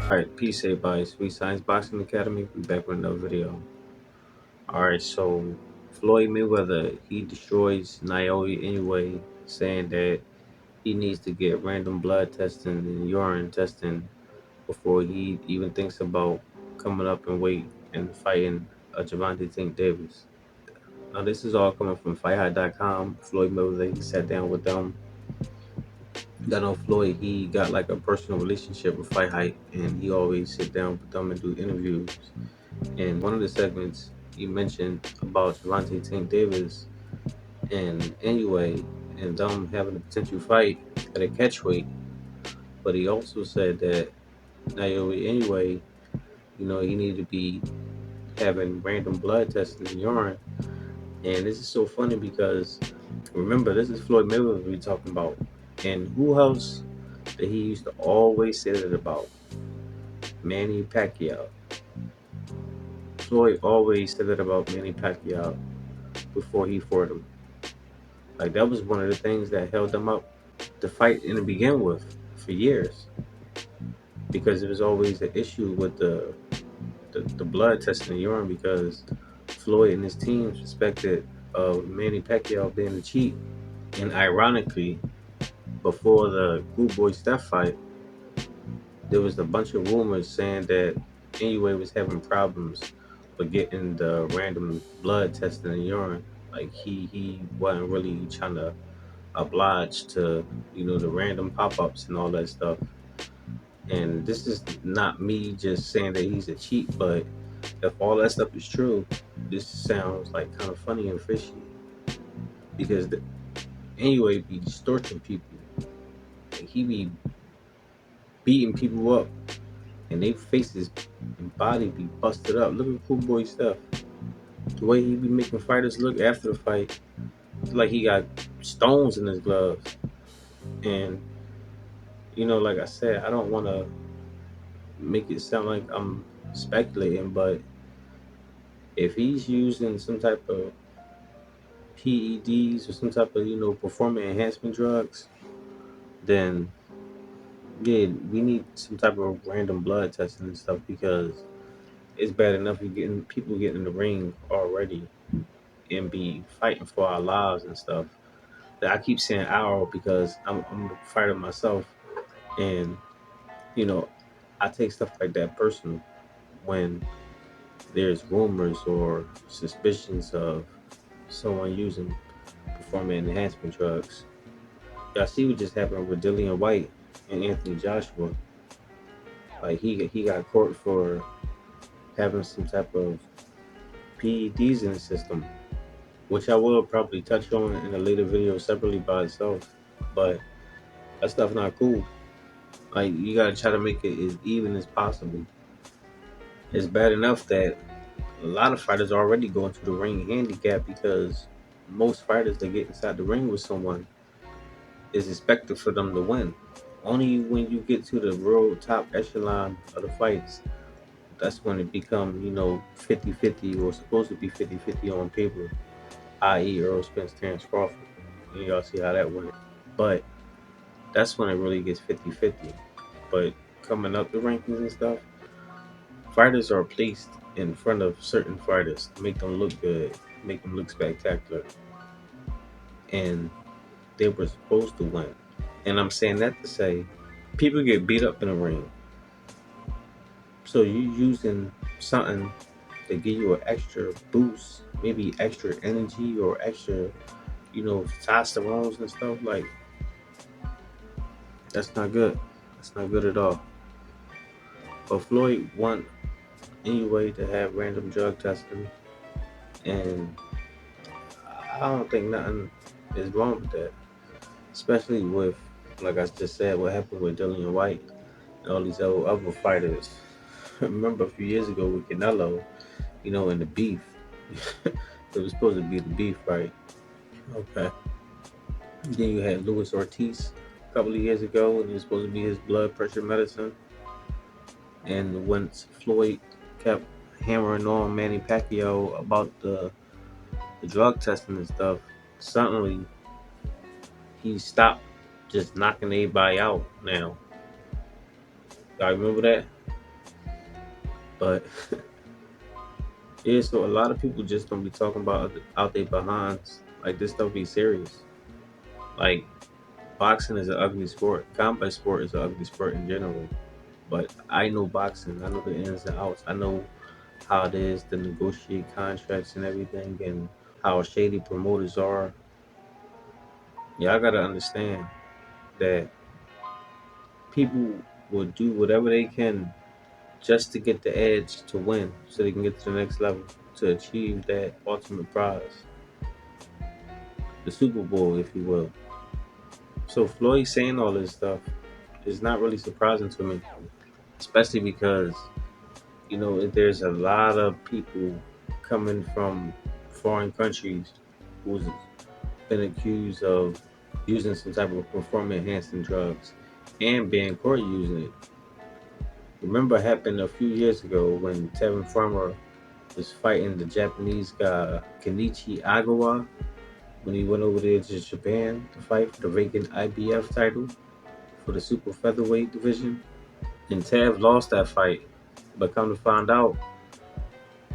Alright, peace everybody. Sweet Science Boxing Academy. We back with another video. Alright, so Floyd Mayweather, he destroys Naoya INOUE, saying that he needs to get random blood testing and urine testing before he even thinks about coming up in weight and fighting Gervonta Tank Davis. Now this is all coming from FightHot.com. Floyd Mayweather, he sat down with them. I know Floyd, he got like a personal relationship with Fight Hype, and he always sit down with them and do interviews. And one of the segments he mentioned about Gervonta Tank Davis and anyway, and them having a potential fight at a catchweight. But he also said that Naoya anyway, he needed to be having random blood tests in the urine. And this is so funny because remember, this is Floyd Mayweather we're talking about. And who else that he used to always say that about? Manny Pacquiao. Floyd always said that about Manny Pacquiao before he fought him. Like that was one of the things that held them up to fight in the begin with for years, because it was always an issue with the blood test in the urine, because Floyd and his team suspected of Manny Pacquiao being a cheat. And ironically, before the Good Boy Steph fight, there was a bunch of rumors saying that Inoue was having problems with getting the random blood test in the urine. Like he wasn't really trying to oblige to the random pop-ups and all that stuff. And this is not me just saying that he's a cheat, but if all that stuff is true, this sounds like kind of funny and fishy, because anyway be distorting people. Like, he be beating people up and their faces and body be busted up. Look at Cool Boy stuff. The way he be making fighters look after the fight, it's like he got stones in his gloves. And like I said, I don't want to make it sound like I'm speculating, but if he's using some type of PEDs or some type of performance enhancement drugs, then yeah, we need some type of random blood testing and stuff, because it's bad enough you getting people getting in the ring already and be fighting for our lives and stuff. That I keep saying our because I'm a fighter myself, and you know I take stuff like that personal when there's rumors or suspicions of someone using performance enhancement drugs. Y'all see what just happened with Dillian White and Anthony Joshua. Like he got caught for having some type of PEDs in the system, which I will probably touch on in a later video separately by itself. But that stuff not cool. Like you gotta try to make it as even as possible. It's bad enough that a lot of fighters already go into the ring handicapped, because most fighters that get inside the ring with someone is expected for them to win. Only when you get to the real top echelon of the fights, that's when it become 50-50, or supposed to be 50-50 on paper, i.e. Earl Spence, Terrence Crawford. And y'all see how that went. But that's when it really gets 50-50. But coming up the rankings and stuff, fighters are placed in front of certain fighters to make them look good, make them look spectacular. And they were supposed to win. And I'm saying that to say, people get beat up in the ring. So you using something to give you an extra boost, maybe extra energy or extra, testosterone and stuff, like that's not good. That's not good at all. But Floyd want anyway to have random drug testing, and I don't think nothing is wrong with that. Especially with, like I just said, what happened with Dillian White and all these other fighters. Remember a few years ago with Canelo, in the beef. It was supposed to be the beef, right? Okay. Then you had Luis Ortiz a couple of years ago, and it was supposed to be his blood pressure medicine. And once Floyd kept hammering on Manny Pacquiao about the drug testing and stuff, suddenly he stopped just knocking everybody out now. Y'all remember that? But yeah, so a lot of people just don't be talking about out their behinds. Like this stuff be serious. Like boxing is an ugly sport. Combat sport is an ugly sport in general. But I know boxing. I know the ins and outs. I know how it is to negotiate contracts and everything, and how shady promoters are. Y'all gotta understand that people will do whatever they can just to get the edge to win, so they can get to the next level to achieve that ultimate prize, the Super Bowl, if you will. So Floyd saying all this stuff is not really surprising to me, especially because there's a lot of people coming from foreign countries who's been accused of using some type of performance enhancing drugs and being caught using it. Remember, it happened a few years ago when Tevin Farmer was fighting the Japanese guy Kenichi Agawa when he went over there to Japan to fight for the vacant IBF title for the super featherweight division. And Tev lost that fight, but come to find out,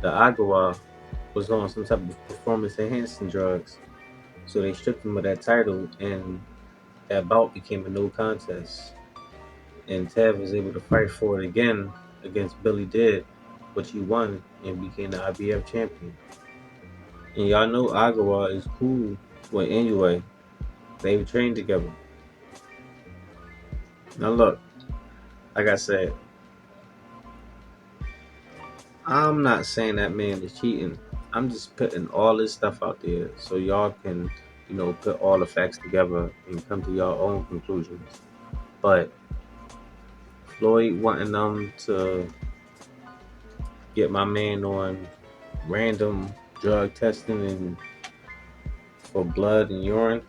the Agawa was on some type of performance enhancing drugs. So they stripped him of that title, and that bout became a no contest. And Tev was able to fight for it again against Billy Dead, which he won and became the IBF champion. And y'all know Agawa is cool with Inoue. They trained together. Now look, like I said, I'm not saying that man is cheating. I'm just putting all this stuff out there so y'all can, put all the facts together and come to your own conclusions. But Floyd wanting them to get my man on random drug testing and for blood and urine,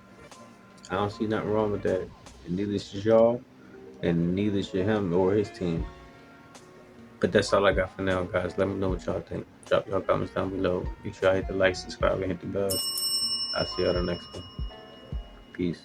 I don't see nothing wrong with that. And neither should y'all, and neither should him or his team. But that's all I got for now, guys. Let me know what y'all think. Drop your comments down below. Make sure I hit the like, subscribe, and hit the bell. I'll see y'all the next one. Peace.